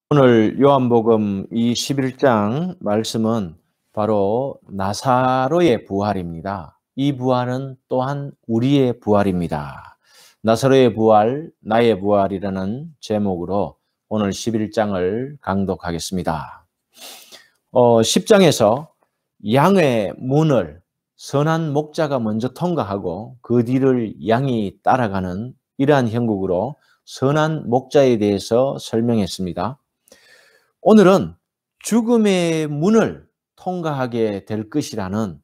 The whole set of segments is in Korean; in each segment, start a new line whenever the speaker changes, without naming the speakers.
오늘 요한복음 이 11장 말씀은 바로 나사로의 부활입니다. 이 부활은 또한 우리의 부활입니다. 나사로의 부활, 나의 부활이라는 제목으로 오늘 11장을 강독하겠습니다. 10장에서 양의 문을 선한 목자가 먼저 통과하고 그 뒤를 양이 따라가는 이러한 형국으로 선한 목자에 대해서 설명했습니다. 오늘은 죽음의 문을 통과하게 될 것이라는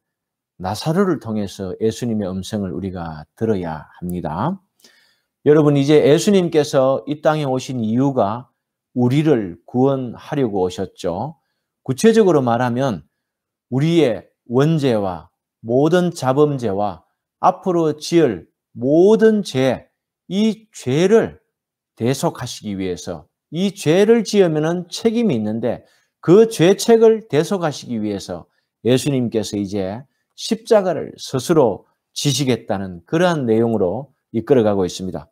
나사로를 통해서 예수님의 음성을 우리가 들어야 합니다. 여러분, 이제 예수님께서 이 땅에 오신 이유가 우리를 구원하려고 오셨죠. 구체적으로 말하면 우리의 원죄와 모든 자범죄와 앞으로 지을 모든 죄, 이 죄를 대속하시기 위해서, 이 죄를 지으면 책임이 있는데 그 죄책을 대속하시기 위해서 예수님께서 이제 십자가를 스스로 지시겠다는 그러한 내용으로 이끌어가고 있습니다.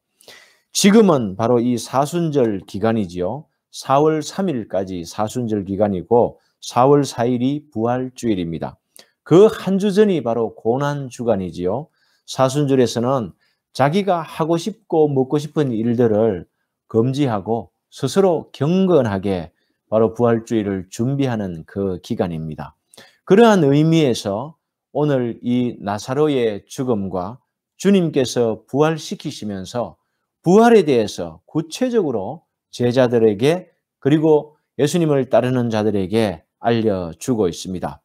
지금은 바로 이 사순절 기간이지요. 4월 3일까지 사순절 기간이고 4월 4일이 부활주일입니다. 그 한 주 전이 바로 고난주간이지요. 사순절에서는 자기가 하고 싶고 먹고 싶은 일들을 금지하고 스스로 경건하게 바로 부활주일을 준비하는 그 기간입니다. 그러한 의미에서 오늘 이 나사로의 죽음과 주님께서 부활시키시면서 부활에 대해서 구체적으로 제자들에게 그리고 예수님을 따르는 자들에게 알려주고 있습니다.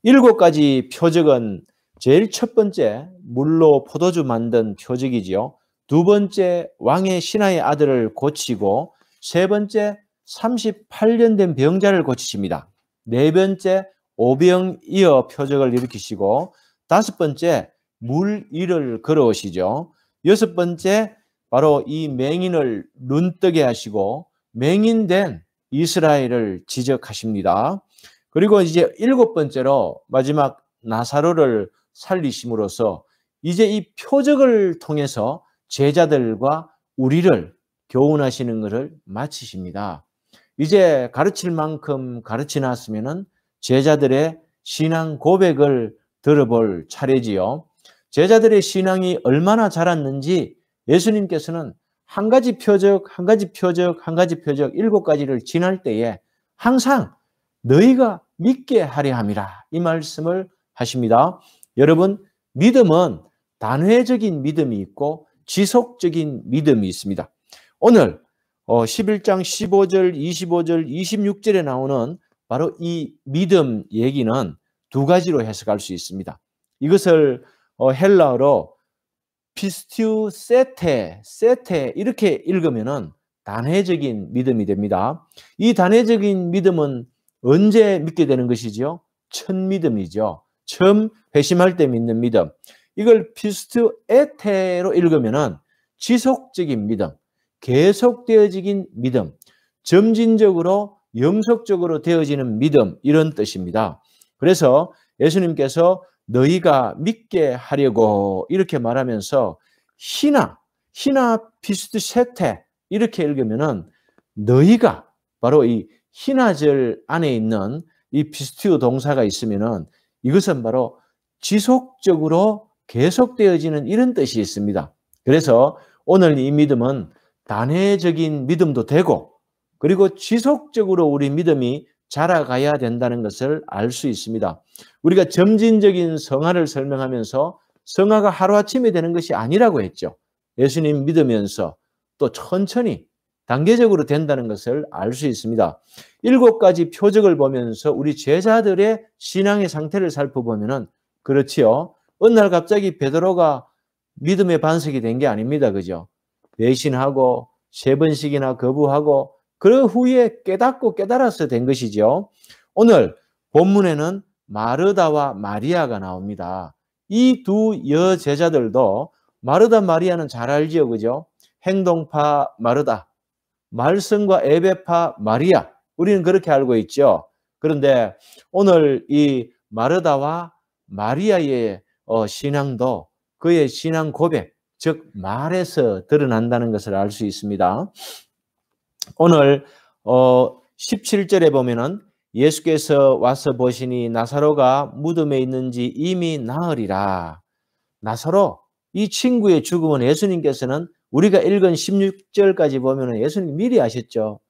7가지 표적은 제일 첫 번째 물로 포도주 만든 표적이지요. 두 번째 왕의 신하의 아들을 고치고 세 번째 38년 된 병자를 고치십니다. 네 번째 오병이어 표적을 일으키시고 다섯 번째 물 위를 걸어오시죠. 여섯 번째 바로 이 맹인을 눈뜨게 하시고 맹인된 이스라엘을 지적하십니다. 그리고 이제 7번째로 마지막 나사로를 살리심으로써 이제 이 표적을 통해서 제자들과 우리를 교훈하시는 것을 마치십니다. 이제 가르칠 만큼 가르치놨으면은 제자들의 신앙 고백을 들어볼 차례지요. 제자들의 신앙이 얼마나 자랐는지 예수님께서는 한 가지 표적, 한 가지 표적, 한 가지 표적 7가지를 지날 때에 항상 너희가 믿게 하려 함이라 이 말씀을 하십니다. 여러분, 믿음은 단회적인 믿음이 있고 지속적인 믿음이 있습니다. 오늘 11장 15절, 25절, 26절에 나오는 바로 이 믿음 얘기는 두 가지로 해석할 수 있습니다. 이것을 헬라어로 피스티우 세테 이렇게 읽으면은 단회적인 믿음이 됩니다. 이 단회적인 믿음은 언제 믿게 되는 것이죠? 첫 믿음이죠. 처음 회심할 때 믿는 믿음. 이걸 피스티우 에테로 읽으면은 지속적인 믿음, 계속되어지긴 믿음, 점진적으로 영속적으로 되어지는 믿음 이런 뜻입니다. 그래서 예수님께서 너희가 믿게 하려고 이렇게 말하면서 희나 피스트 세테 이렇게 읽으면은 너희가 바로 이 희나절 안에 있는 이 피스티오 동사가 있으면은 이것은 바로 지속적으로 계속되어지는 이런 뜻이 있습니다. 그래서 오늘 이 믿음은 단회적인 믿음도 되고 그리고 지속적으로 우리 믿음이 자라가야 된다는 것을 알 수 있습니다. 우리가 점진적인 성화를 설명하면서 성화가 하루아침에 되는 것이 아니라고 했죠. 예수님 믿으면서 또 천천히 단계적으로 된다는 것을 알 수 있습니다. 7가지 표적을 보면서 우리 제자들의 신앙의 상태를 살펴보면은 그렇지요. 어느 날 갑자기 베드로가 믿음의 반석이 된 게 아닙니다. 그죠? 배신하고 3번씩이나 거부하고 그 후에 깨닫고 깨달아서 된 것이죠. 오늘 본문에는 마르다와 마리아가 나옵니다. 이 두 여제자들도 마르다 마리아는 잘 알지요. 그죠? 행동파 마르다, 말씀과 예배파 마리아. 우리는 그렇게 알고 있죠. 그런데 오늘 이 마르다와 마리아의 신앙도 그의 신앙 고백, 즉 말에서 드러난다는 것을 알 수 있습니다. 오늘 17절에 보면은 예수께서 와서 보시니 나사로가 무덤에 있는지 이미 나으리라. 나사로, 이 친구의 죽음은 예수님께서는 우리가 읽은 16절까지 보면은 예수님 미리 아셨죠.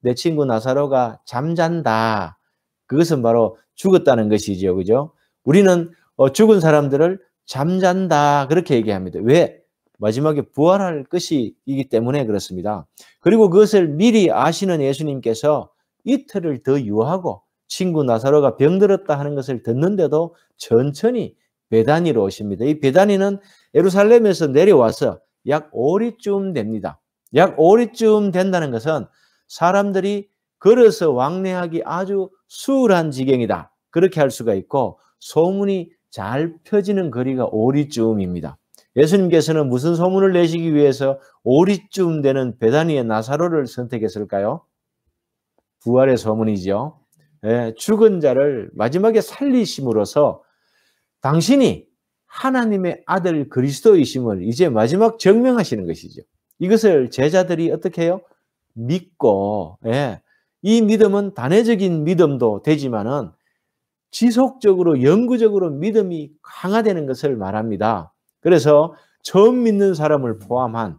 내 친구 나사로가 잠잔다. 그것은 바로 죽었다는 것이죠. 그죠? 우리는 죽은 사람들을 잠잔다 그렇게 얘기합니다. 왜? 마지막에 부활할 것이기 때문에 그렇습니다. 그리고 그것을 미리 아시는 예수님께서 이틀을 더 유하고 친구 나사로가 병들었다 하는 것을 듣는데도 천천히 베다니로 오십니다. 이 베다니는 예루살렘에서 내려와서 약 5리쯤 됩니다. 약 5리쯤 된다는 것은 사람들이 걸어서 왕래하기 아주 수월한 지경이다. 그렇게 할 수가 있고 소문이 잘 펴지는 거리가 5리쯤입니다. 예수님께서는 무슨 소문을 내시기 위해서 5리쯤 되는 베다니의 나사로를 선택했을까요? 부활의 소문이죠. 죽은 자를 마지막에 살리심으로써 당신이 하나님의 아들 그리스도이심을 이제 마지막 증명하시는 것이죠. 이것을 제자들이 어떻게 해요? 믿고, 이 믿음은 단회적인 믿음도 되지만은 지속적으로 영구적으로 믿음이 강화되는 것을 말합니다. 그래서 처음 믿는 사람을 포함한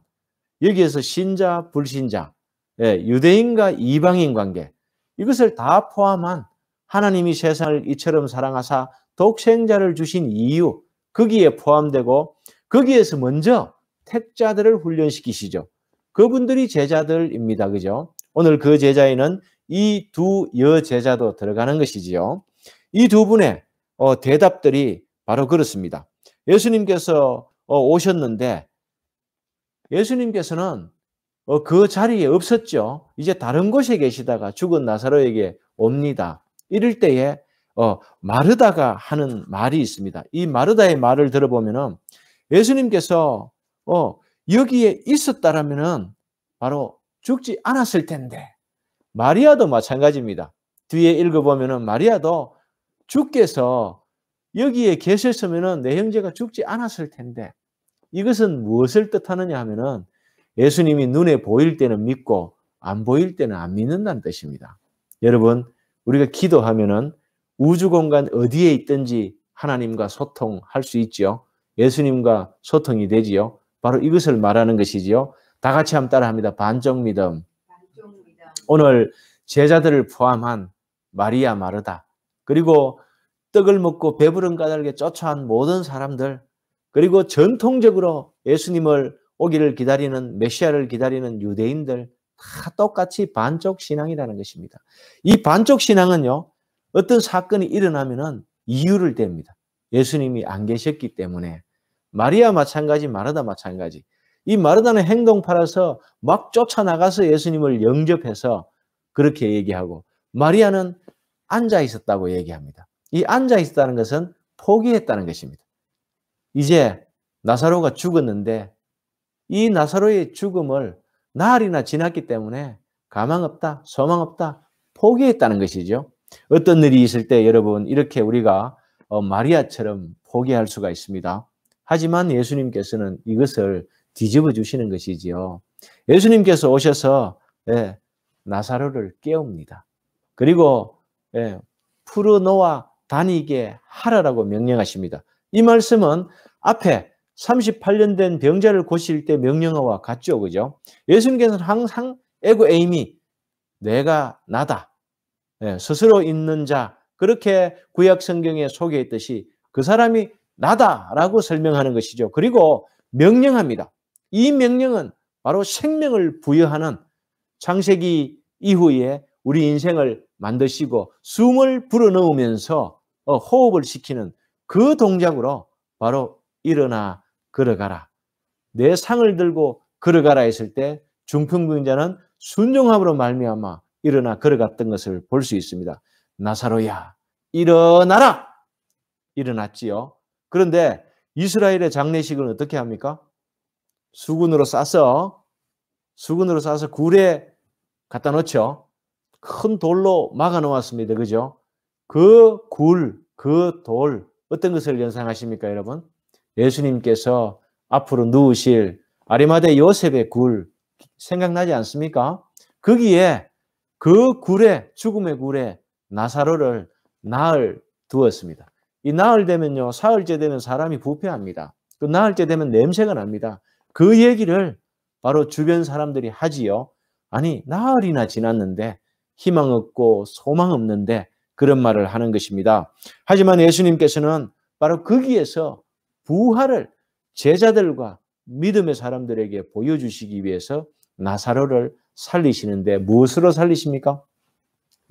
여기에서 신자, 불신자, 유대인과 이방인 관계, 이것을 다 포함한 하나님이 세상을 이처럼 사랑하사 독생자를 주신 이유, 거기에 포함되고 거기에서 먼저 택자들을 훈련시키시죠. 그분들이 제자들입니다. 그죠? 오늘 그 제자에는 이 두 여제자도 들어가는 것이지요. 이 두 분의 대답들이 바로 그렇습니다. 예수님께서 오셨는데 예수님께서는 그 자리에 없었죠. 이제 다른 곳에 계시다가 죽은 나사로에게 옵니다. 이럴 때에 마르다가 하는 말이 있습니다. 이 마르다의 말을 들어보면은 예수님께서 여기에 있었다라면은 바로 죽지 않았을 텐데, 마리아도 마찬가지입니다. 뒤에 읽어보면은 마리아도 주께서 여기에 계셨으면은 내 형제가 죽지 않았을 텐데, 이것은 무엇을 뜻하느냐 하면은 예수님이 눈에 보일 때는 믿고 안 보일 때는 안 믿는다는 뜻입니다. 여러분, 우리가 기도하면은 우주 공간 어디에 있든지 하나님과 소통할 수 있지요. 예수님과 소통이 되지요. 바로 이것을 말하는 것이지요. 다 같이 한번 따라합니다. 반쪽 믿음. 오늘 제자들을 포함한 마리아, 마르다, 그리고 떡을 먹고 배부른 까닭에 쫓아온 모든 사람들, 그리고 전통적으로 예수님을 오기를 기다리는, 메시아를 기다리는 유대인들, 다 똑같이 반쪽 신앙이라는 것입니다. 이 반쪽 신앙은요, 어떤 사건이 일어나면은 이유를 댑니다. 예수님이 안 계셨기 때문에. 마리아 마찬가지, 마르다 마찬가지. 이 마르다는 행동 팔아서 막 쫓아나가서 예수님을 영접해서 그렇게 얘기하고, 마리아는 앉아 있었다고 얘기합니다. 이 앉아 있었다는 것은 포기했다는 것입니다. 이제 나사로가 죽었는데 이 나사로의 죽음을 나흘이나 지났기 때문에 가망 없다, 소망 없다, 포기했다는 것이죠. 어떤 일이 있을 때 여러분 이렇게 우리가 마리아처럼 포기할 수가 있습니다. 하지만 예수님께서는 이것을 뒤집어 주시는 것이지요. 예수님께서 오셔서 나사로를 깨웁니다. 그리고 풀어놓아 다니게 하라라고 명령하십니다. 이 말씀은 앞에 38년 된 병자를 고칠 때 명령어와 같죠. 그죠? 예수님께서는 항상 에고 에이미, 내가 나다. 스스로 있는 자, 그렇게 구약 성경에 소개했듯이 그 사람이 나다라고 설명하는 것이죠. 그리고 명령합니다. 이 명령은 바로 생명을 부여하는, 창세기 이후에 우리 인생을 만드시고 숨을 불어넣으면서 호흡을 시키는 그 동작으로 바로 일어나 걸어가라. 내 상을 들고 걸어가라 했을 때 중풍병자는 순종함으로 말미암아 일어나 걸어갔던 것을 볼 수 있습니다. 나사로야, 일어나라! 일어났지요. 그런데 이스라엘의 장례식은 어떻게 합니까? 수군으로 싸서 굴에 갖다 놓죠. 큰 돌로 막아 놓았습니다. 그죠? 그 굴, 그 돌, 어떤 것을 연상하십니까, 여러분? 예수님께서 앞으로 누우실 아리마대 요셉의 굴 생각나지 않습니까? 거기에 그 굴에, 죽음의 굴에 나사로를 나흘 두었습니다. 이 나흘 되면요, 사흘째 되면 사람이 부패합니다. 그 나흘째 되면 냄새가 납니다. 그 얘기를 바로 주변 사람들이 하지요. 아니, 나흘이나 지났는데 희망 없고 소망 없는데 그런 말을 하는 것입니다. 하지만 예수님께서는 바로 거기에서 부활을 제자들과 믿음의 사람들에게 보여주시기 위해서 나사로를 살리시는데 무엇으로 살리십니까?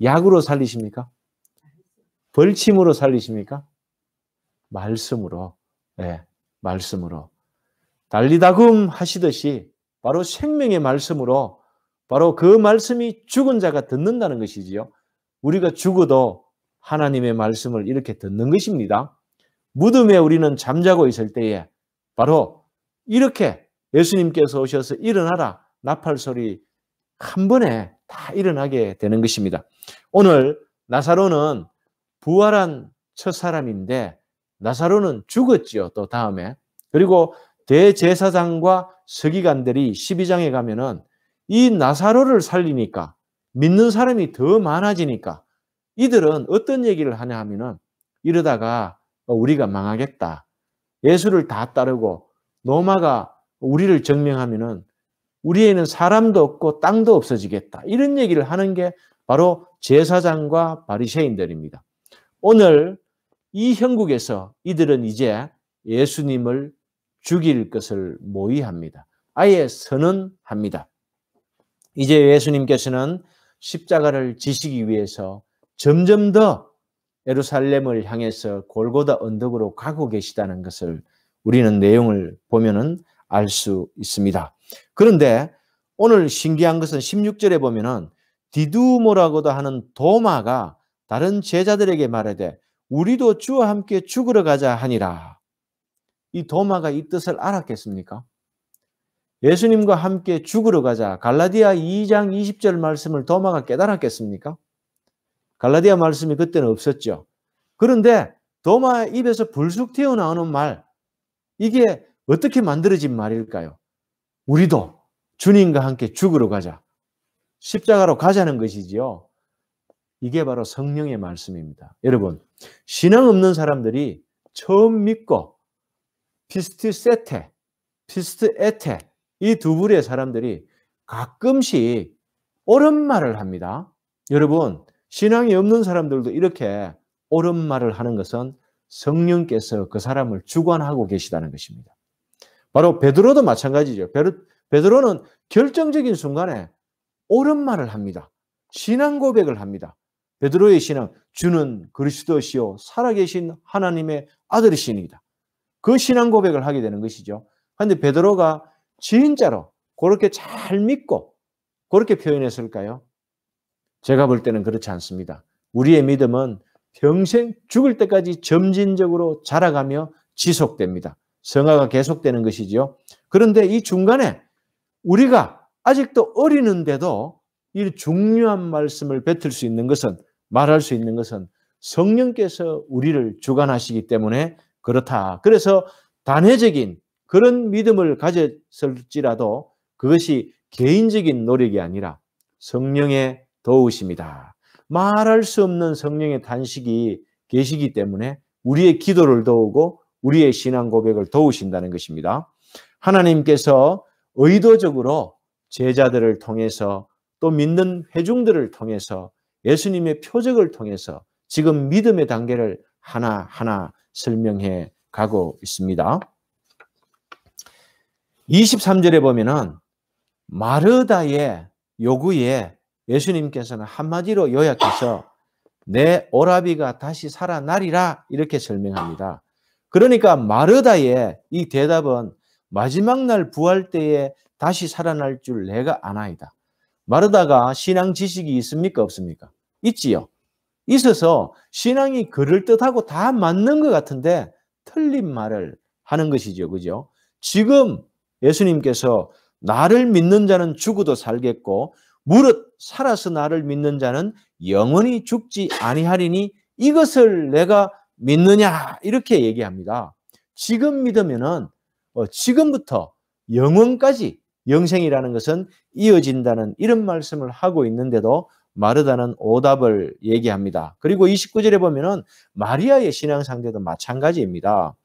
약으로 살리십니까? 벌침으로 살리십니까? 말씀으로. 네, 말씀으로. 달리다금 하시듯이 바로 생명의 말씀으로 바로 그 말씀이 죽은 자가 듣는다는 것이지요. 우리가 죽어도 하나님의 말씀을 이렇게 듣는 것입니다. 무덤에 우리는 잠자고 있을 때에 바로 이렇게 예수님께서 오셔서 일어나라 나팔 소리 한 번에 다 일어나게 되는 것입니다. 오늘 나사로는 부활한 첫사람인데 나사로는 죽었지요. 또 다음에. 그리고 대제사장과 서기관들이 12장에 가면은 이 나사로를 살리니까 믿는 사람이 더 많아지니까 이들은 어떤 얘기를 하냐 하면은 이러다가 우리가 망하겠다. 예수를 다 따르고 로마가 우리를 점령하면은 우리에는 사람도 없고 땅도 없어지겠다. 이런 얘기를 하는 게 바로 제사장과 바리새인들입니다. 오늘 이 형국에서 이들은 이제 예수님을 죽일 것을 모의합니다. 아예 선언합니다. 이제 예수님께서는 십자가를 지시기 위해서 점점 더 예루살렘을 향해서 골고다 언덕으로 가고 계시다는 것을 우리는 내용을 보면은 알 수 있습니다. 그런데 오늘 신기한 것은 16절에 보면은 디두모라고도 하는 도마가 다른 제자들에게 말하되 우리도 주와 함께 죽으러 가자 하니라. 이 도마가 이 뜻을 알았겠습니까? 예수님과 함께 죽으러 가자. 갈라디아 2장 20절 말씀을 도마가 깨달았겠습니까? 갈라디아 말씀이 그때는 없었죠. 그런데 도마의 입에서 불쑥 튀어나오는 말, 이게 어떻게 만들어진 말일까요? 우리도 주님과 함께 죽으러 가자. 십자가로 가자는 것이지요. 이게 바로 성령의 말씀입니다. 여러분, 신앙 없는 사람들이 처음 믿고 피스트세테, 피스트에테 이 두 부류의 사람들이 가끔씩 옳은 말을 합니다. 여러분, 신앙이 없는 사람들도 이렇게 옳은 말을 하는 것은 성령께서 그 사람을 주관하고 계시다는 것입니다. 바로 베드로도 마찬가지죠. 베드로는 결정적인 순간에 옳은 말을 합니다. 신앙 고백을 합니다. 베드로의 신앙, 주는 그리스도시요 살아계신 하나님의 아들이시니이다. 그 신앙 고백을 하게 되는 것이죠. 그런데 베드로가 진짜로 그렇게 잘 믿고 그렇게 표현했을까요? 제가 볼 때는 그렇지 않습니다. 우리의 믿음은 평생 죽을 때까지 점진적으로 자라가며 지속됩니다. 성화가 계속되는 것이죠. 그런데 이 중간에 우리가 아직도 어리는데도 이 중요한 말씀을 뱉을 수 있는 것은, 말할 수 있는 것은 성령께서 우리를 주관하시기 때문에 그렇다. 그래서 단회적인 그런 믿음을 가졌을지라도 그것이 개인적인 노력이 아니라 성령의 도우심이다. 말할 수 없는 성령의 단식이 계시기 때문에 우리의 기도를 도우고 우리의 신앙 고백을 도우신다는 것입니다. 하나님께서 의도적으로 제자들을 통해서 또 믿는 회중들을 통해서 예수님의 표적을 통해서 지금 믿음의 단계를 하나하나 설명해 가고 있습니다. 23절에 보면은 마르다의 요구에 예수님께서는 한마디로 요약해서 내 오라비가 다시 살아나리라 이렇게 설명합니다. 그러니까 마르다의 이 대답은 마지막 날 부활 때에 다시 살아날 줄 내가 아나이다. 마르다가 신앙 지식이 있습니까? 없습니까? 있지요. 있어서 신앙이 그럴듯하고 다 맞는 것 같은데 틀린 말을 하는 것이죠. 그죠? 지금 예수님께서 나를 믿는 자는 죽어도 살겠고 무릇 살아서 나를 믿는 자는 영원히 죽지 아니하리니 이것을 내가 믿느냐 이렇게 얘기합니다. 지금 믿으면은 지금부터 영원까지 영생이라는 것은 이어진다는 이런 말씀을 하고 있는데도 마르다는 오답을 얘기합니다. 그리고 29절에 보면은 마리아의 신앙 상태도 마찬가지입니다.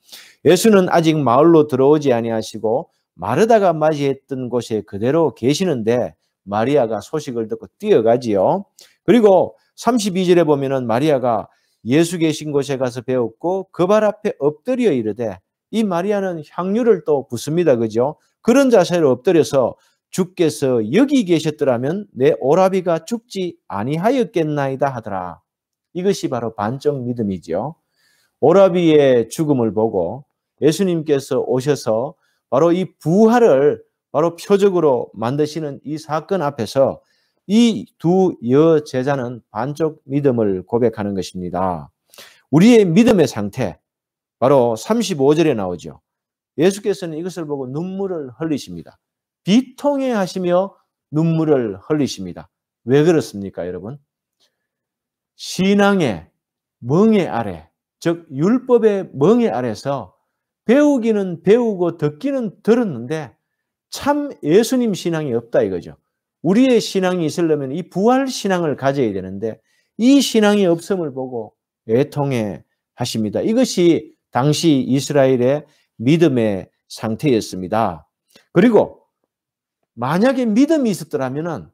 예수는 아직 마을로 들어오지 아니하시고 마르다가 맞이했던 곳에 그대로 계시는데 마리아가 소식을 듣고 뛰어가지요. 그리고 32절에 보면은 마리아가 예수 계신 곳에 가서 배웠고 그 발 앞에 엎드려 이르되, 이 마리아는 향유를 또 붓습니다. 그죠? 그런 자세로 엎드려서 주께서 여기 계셨더라면 내 오라비가 죽지 아니하였겠나이다 하더라. 이것이 바로 반적 믿음이죠. 오라비의 죽음을 보고 예수님께서 오셔서 바로 이 부활을 바로 표적으로 만드시는 이 사건 앞에서 이 두 여제자는 반적 믿음을 고백하는 것입니다. 우리의 믿음의 상태, 바로 35절에 나오죠. 예수께서는 이것을 보고 눈물을 흘리십니다. 비통해 하시며 눈물을 흘리십니다. 왜 그렇습니까, 여러분? 신앙의 멍에 아래, 즉 율법의 멍에 아래서 배우기는 배우고 듣기는 들었는데 참 예수님 신앙이 없다 이거죠. 우리의 신앙이 있으려면 이 부활 신앙을 가져야 되는데 이 신앙이 없음을 보고 애통해 하십니다. 이것이 당시 이스라엘의 믿음의 상태였습니다. 그리고 만약에 믿음이 있었더라면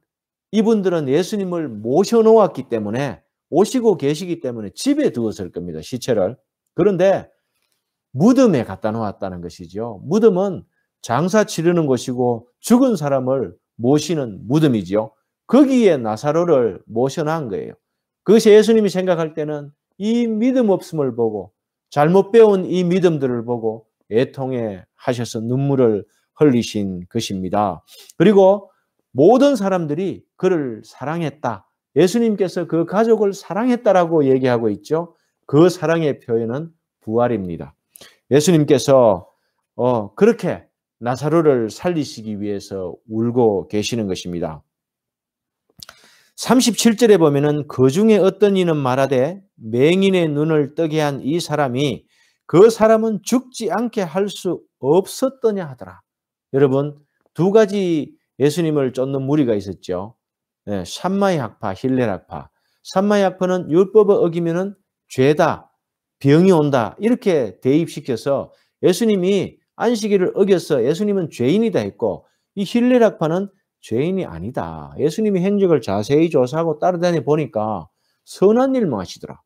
이분들은 예수님을 모셔놓았기 때문에, 오시고 계시기 때문에 집에 두었을 겁니다. 시체를. 그런데 무덤에 갖다 놓았다는 것이죠. 무덤은 장사 치르는 곳이고 죽은 사람을 모시는 무덤이죠. 거기에 나사로를 모셔놓은 거예요. 그것이 예수님이 생각할 때는 이 믿음 없음을 보고, 잘못 배운 이 믿음들을 보고 애통해 하셔서 눈물을 흘리신 것입니다. 그리고 모든 사람들이 그를 사랑했다. 예수님께서 그 가족을 사랑했다라고 얘기하고 있죠. 그 사랑의 표현은 부활입니다. 예수님께서 그렇게 나사로를 살리시기 위해서 울고 계시는 것입니다. 37절에 보면은 그 중에 어떤 이는 말하되 맹인의 눈을 뜨게 한 이 사람이 그 사람은 죽지 않게 할 수 없었더냐 하더라. 여러분, 두 가지 예수님을 쫓는 무리가 있었죠. 네, 샴마의 학파, 힐렐 학파. 샴마의 학파는 율법을 어기면은 죄다, 병이 온다 이렇게 대입시켜서 예수님이 안식일을 어겨서 예수님은 죄인이다 했고, 이 힐렐 학파는 죄인이 아니다. 예수님이 행적을 자세히 조사하고 따라다니 보니까 선한 일만 하시더라.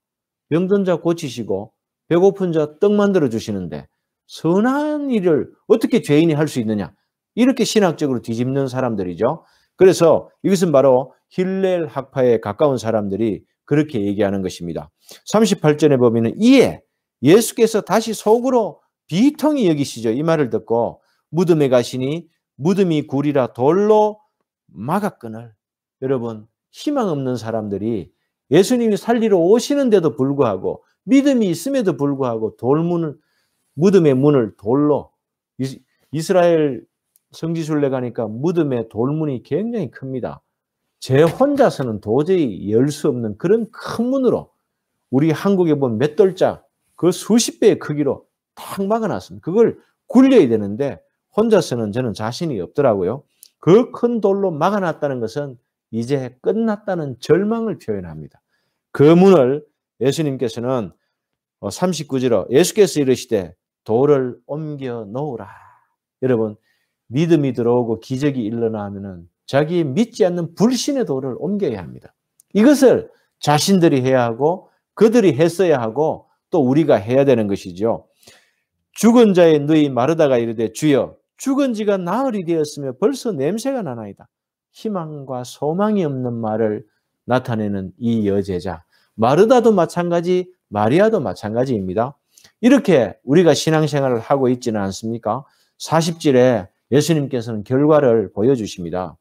병든 자 고치시고 배고픈 자 떡 만들어 주시는데 선한 일을 어떻게 죄인이 할 수 있느냐. 이렇게 신학적으로 뒤집는 사람들이죠. 그래서 이것은 바로 힐렐 학파에 가까운 사람들이 그렇게 얘기하는 것입니다. 38절에 보면 이에 예수께서 다시 속으로 비통히 여기시죠. 이 말을 듣고 무덤에 가시니 무덤이 굴이라 돌로 막았거늘. 여러분, 희망 없는 사람들이 예수님이 살리러 오시는데도 불구하고 믿음이 있음에도 불구하고 무덤의 문을 돌로, 이스라엘 성지순례 가니까 무덤의 돌문이 굉장히 큽니다. 제 혼자서는 도저히 열 수 없는 그런 큰 문으로, 우리 한국에 보면 몇 돌짝 그 수십 배의 크기로 탁 막아놨습니다. 그걸 굴려야 되는데 혼자서는 저는 자신이 없더라고요. 그 큰 돌로 막아놨다는 것은 이제 끝났다는 절망을 표현합니다. 그 문을 예수님께서는 39절로 예수께서 이르시되 돌을 옮겨 놓으라. 여러분, 믿음이 들어오고 기적이 일어나면은 자기 믿지 않는 불신의 돌을 옮겨야 합니다. 이것을 자신들이 해야 하고 그들이 했어야 하고 또 우리가 해야 되는 것이죠. 죽은 자의 누이 마르다가 이르되 주여 죽은 지가 나흘이 되었으며 벌써 냄새가 나나이다. 희망과 소망이 없는 말을 나타내는 이 여제자. 마르다도 마찬가지, 마리아도 마찬가지입니다. 이렇게 우리가 신앙생활을 하고 있지는 않습니까? 40절에 예수님께서는 결과를 보여주십니다.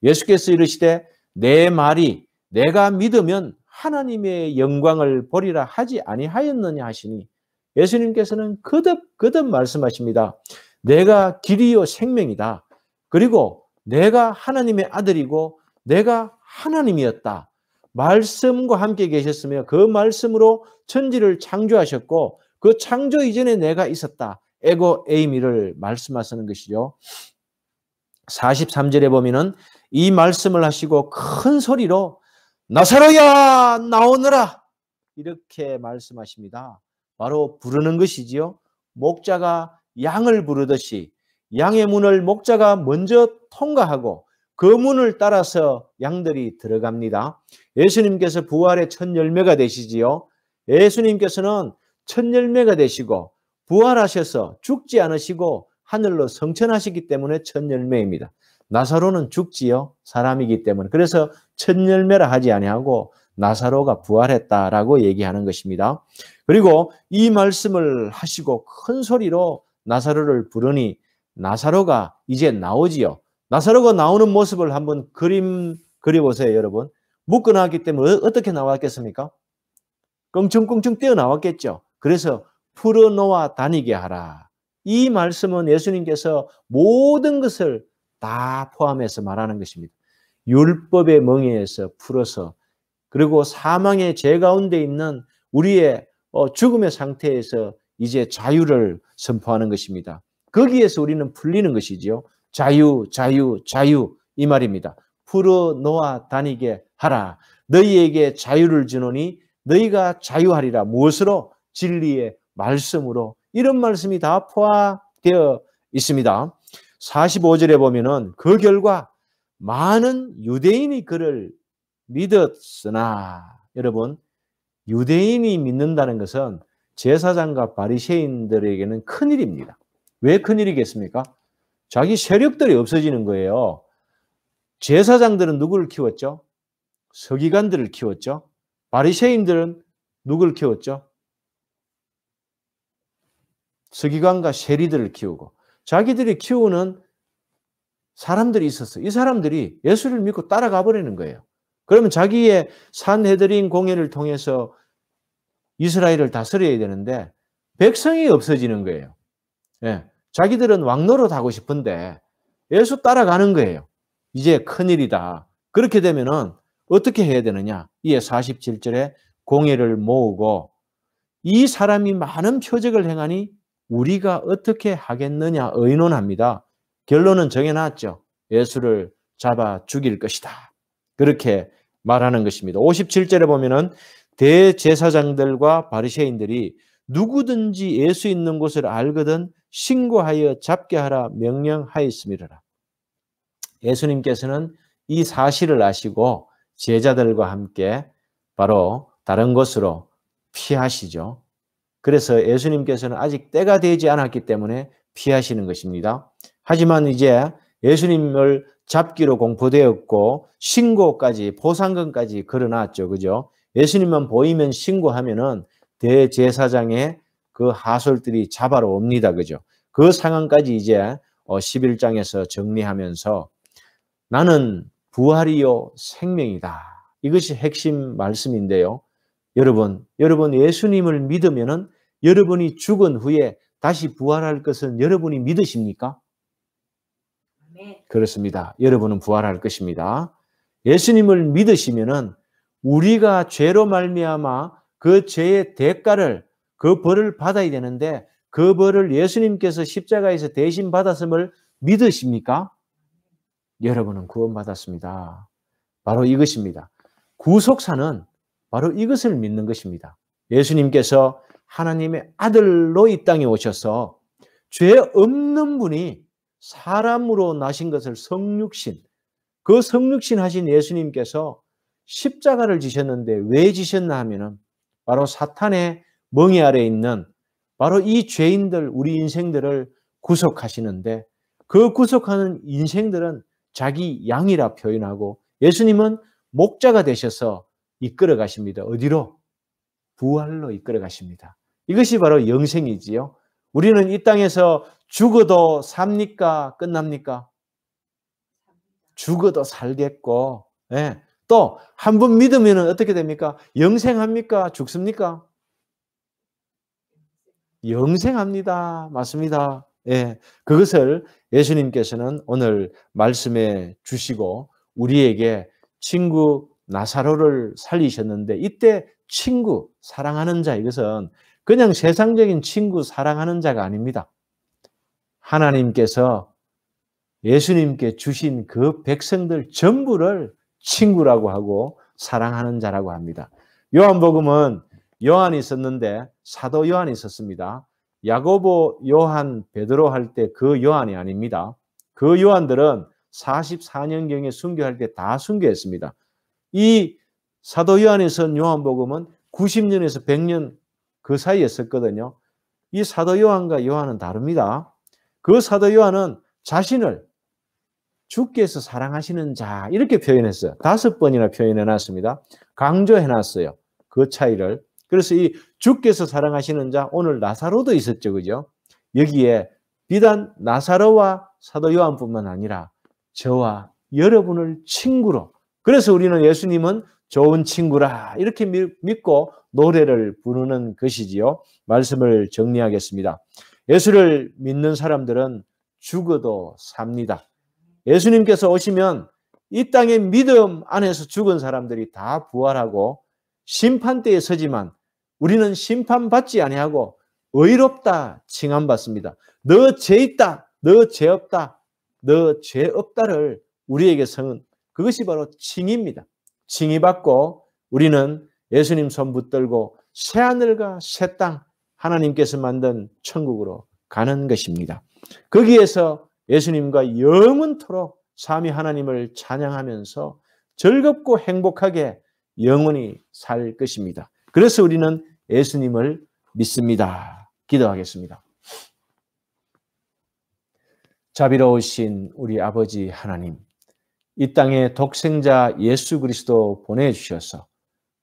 예수께서 이르시되 내 말이 내가 믿으면 하나님의 영광을 보리라 하지 아니하였느냐 하시니, 예수님께서는 거듭 말씀하십니다. 내가 길이요 생명이다. 그리고 내가 하나님의 아들이고 내가 하나님이었다. 말씀과 함께 계셨으며 그 말씀으로 천지를 창조하셨고 그 창조 이전에 내가 있었다. 에고 에이미를 말씀하시는 것이죠. 43절에 보면은 이 말씀을 하시고 큰 소리로 나사로야 나오너라 이렇게 말씀하십니다. 바로 부르는 것이지요. 목자가 양을 부르듯이 양의 문을 목자가 먼저 통과하고 그 문을 따라서 양들이 들어갑니다. 예수님께서 부활의 첫 열매가 되시지요. 예수님께서는 첫 열매가 되시고 부활하셔서 죽지 않으시고 하늘로 성천하시기 때문에 첫 열매입니다. 나사로는 죽지요. 사람이기 때문에. 그래서 첫 열매라 하지 아니하고 나사로가 부활했다라고 얘기하는 것입니다. 그리고 이 말씀을 하시고 큰 소리로 나사로를 부르니 나사로가 이제 나오지요. 나사로가 나오는 모습을 한번 그려보세요, 여러분. 묶어놨기 때문에 어떻게 나왔겠습니까? 껑충껑충 뛰어나왔겠죠. 그래서 풀어놓아 다니게 하라. 이 말씀은 예수님께서 모든 것을 다 포함해서 말하는 것입니다. 율법의 멍에에서 풀어서 그리고 사망의 죄 가운데 있는 우리의 죽음의 상태에서 이제 자유를 선포하는 것입니다. 거기에서 우리는 풀리는 것이지요. 자유, 자유, 자유 이 말입니다. 풀어놓아 다니게 하라. 너희에게 자유를 주노니 너희가 자유하리라. 무엇으로? 진리의 말씀으로. 이런 말씀이 다 포함되어 있습니다. 45절에 보면은 그 결과 많은 유대인이 그를 믿었으나 여러분 유대인이 믿는다는 것은 제사장과 바리새인들에게는 큰일입니다. 왜 큰일이겠습니까? 자기 세력들이 없어지는 거예요. 제사장들은 누구를 키웠죠? 서기관들을 키웠죠. 바리새인들은 누구를 키웠죠? 서기관과 세리들을 키우고 자기들이 키우는 사람들이 있었어요. 이 사람들이 예수를 믿고 따라가 버리는 거예요. 그러면 자기의 산헤드린 공회를 통해서 이스라엘을 다스려야 되는데 백성이 없어지는 거예요. 예, 자기들은 왕노릇 하고 싶은데 예수 따라가는 거예요. 이제 큰일이다. 그렇게 되면은 어떻게 해야 되느냐? 이에 47절에 공회를 모으고 이 사람이 많은 표적을 행하니 우리가 어떻게 하겠느냐 의논합니다. 결론은 정해놨죠. 예수를 잡아 죽일 것이다. 그렇게 말하는 것입니다. 57절에 보면은 대제사장들과 바리새인들이 누구든지 예수 있는 곳을 알거든 신고하여 잡게 하라 명령하였음이라. 예수님께서는 이 사실을 아시고 제자들과 함께 바로 다른 곳으로 피하시죠. 그래서 예수님께서는 아직 때가 되지 않았기 때문에 피하시는 것입니다. 하지만 이제 예수님을 잡기로 공포되었고 신고까지 포상금까지 걸어놨죠. 그죠? 예수님만 보이면 신고하면은 대제사장의 그 하솔들이 잡아러 옵니다. 그죠? 그 상황까지 이제 11장에서 정리하면서 나는 부활이요 생명이다. 이것이 핵심 말씀인데요. 여러분 예수님을 믿으면은 여러분이 죽은 후에 다시 부활할 것은 여러분이 믿으십니까? 네. 그렇습니다. 여러분은 부활할 것입니다. 예수님을 믿으시면은 우리가 죄로 말미암아 그 죄의 대가를 그 벌을 받아야 되는데 그 벌을 예수님께서 십자가에서 대신 받았음을 믿으십니까? 여러분은 구원받았습니다. 바로 이것입니다. 구속사는 바로 이것을 믿는 것입니다. 예수님께서 하나님의 아들로 이 땅에 오셔서 죄 없는 분이 사람으로 나신 것을 성육신, 그 성육신 하신 예수님께서 십자가를 지셨는데 왜 지셨나 하면은 바로 사탄의 멍에 아래 있는 바로 이 죄인들, 우리 인생들을 구속하시는데 그 구속하는 인생들은 자기 양이라 표현하고 예수님은 목자가 되셔서 이끌어 가십니다. 어디로? 부활로 이끌어 가십니다. 이것이 바로 영생이지요. 우리는 이 땅에서 죽어도 삽니까? 끝납니까? 죽어도 살겠고, 예. 또 한 번 믿으면 어떻게 됩니까? 영생합니까? 죽습니까? 영생합니다. 맞습니다. 예. 그것을 예수님께서는 오늘 말씀해 주시고 우리에게 친구 나사로를 살리셨는데 이때 친구, 사랑하는 자 이것은 그냥 세상적인 친구 사랑하는 자가 아닙니다. 하나님께서 예수님께 주신 그 백성들 전부를 친구라고 하고 사랑하는 자라고 합니다. 요한복음은 요한이 있었는데 사도 요한이 있었습니다. 야고보, 요한, 베드로 할 때 그 요한이 아닙니다. 그 요한들은 44년경에 순교할 때 다 순교했습니다. 이 사도 요한이 쓴 요한복음은 90년에서 100년 그 사이에 썼거든요. 이 사도 요한과 요한은 다릅니다. 그 사도 요한은 자신을 주께서 사랑하시는 자 이렇게 표현했어요. 5번이나 표현해놨습니다. 강조해놨어요. 그 차이를. 그래서 이 주께서 사랑하시는 자 오늘 나사로도 있었죠. 그죠? 여기에 비단 나사로와 사도 요한뿐만 아니라 저와 여러분을 친구로 그래서 우리는 예수님은 좋은 친구라 이렇게 믿고 노래를 부르는 것이지요. 말씀을 정리하겠습니다. 예수를 믿는 사람들은 죽어도 삽니다. 예수님께서 오시면 이 땅의 믿음 안에서 죽은 사람들이 다 부활하고 심판대에 서지만 우리는 심판받지 아니하고 의롭다 칭함받습니다. 너 죄 있다, 너 죄 없다, 너 죄 없다를 우리에게 성은 그것이 바로 칭의입니다. 칭의받고 우리는 예수님 손 붙들고 새하늘과 새 땅 하나님께서 만든 천국으로 가는 것입니다. 거기에서 예수님과 영원토록 삼위 하나님을 찬양하면서 즐겁고 행복하게 영원히 살 것입니다. 그래서 우리는 예수님을 믿습니다. 기도하겠습니다. 자비로우신 우리 아버지 하나님, 이 땅에 독생자 예수 그리스도 보내주셔서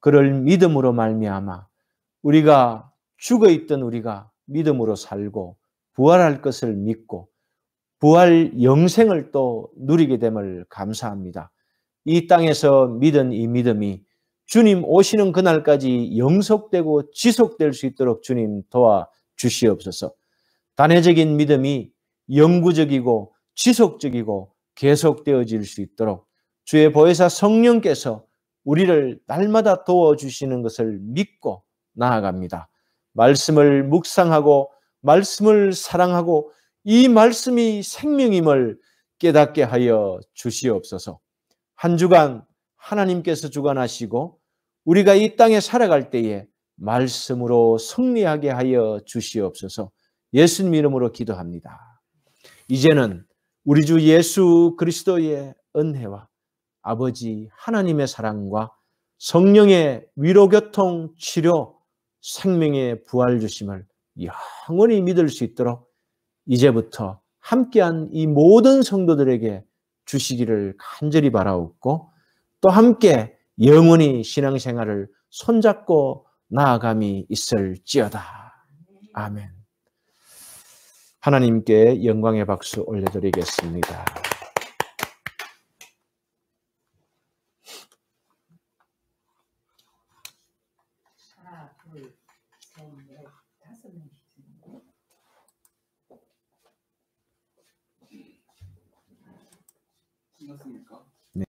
그를 믿음으로 말미암아 우리가 죽어있던 우리가 믿음으로 살고 부활할 것을 믿고 부활 영생을 또 누리게 됨을 감사합니다. 이 땅에서 믿은 이 믿음이 주님 오시는 그날까지 영속되고 지속될 수 있도록 주님 도와주시옵소서. 단회적인 믿음이 영구적이고 지속적이고 계속되어질 수 있도록 주의 보혜사 성령께서 우리를 날마다 도와주시는 것을 믿고 나아갑니다. 말씀을 묵상하고 말씀을 사랑하고 이 말씀이 생명임을 깨닫게 하여 주시옵소서. 한 주간 하나님께서 주관하시고 우리가 이 땅에 살아갈 때에 말씀으로 승리하게 하여 주시옵소서. 예수님 이름으로 기도합니다. 이제는 우리 주 예수 그리스도의 은혜와 아버지 하나님의 사랑과 성령의 위로교통 치료 생명의 부활 주심을 영원히 믿을 수 있도록 이제부터 함께한 이 모든 성도들에게 주시기를 간절히 바라옵고 또 함께 영원히 신앙생활을 손잡고 나아감이 있을지어다. 아멘. 하나님께 영광의 박수 올려드리겠습니다.
하나, 둘, 셋, 넷, 5명씩
끝났습니까?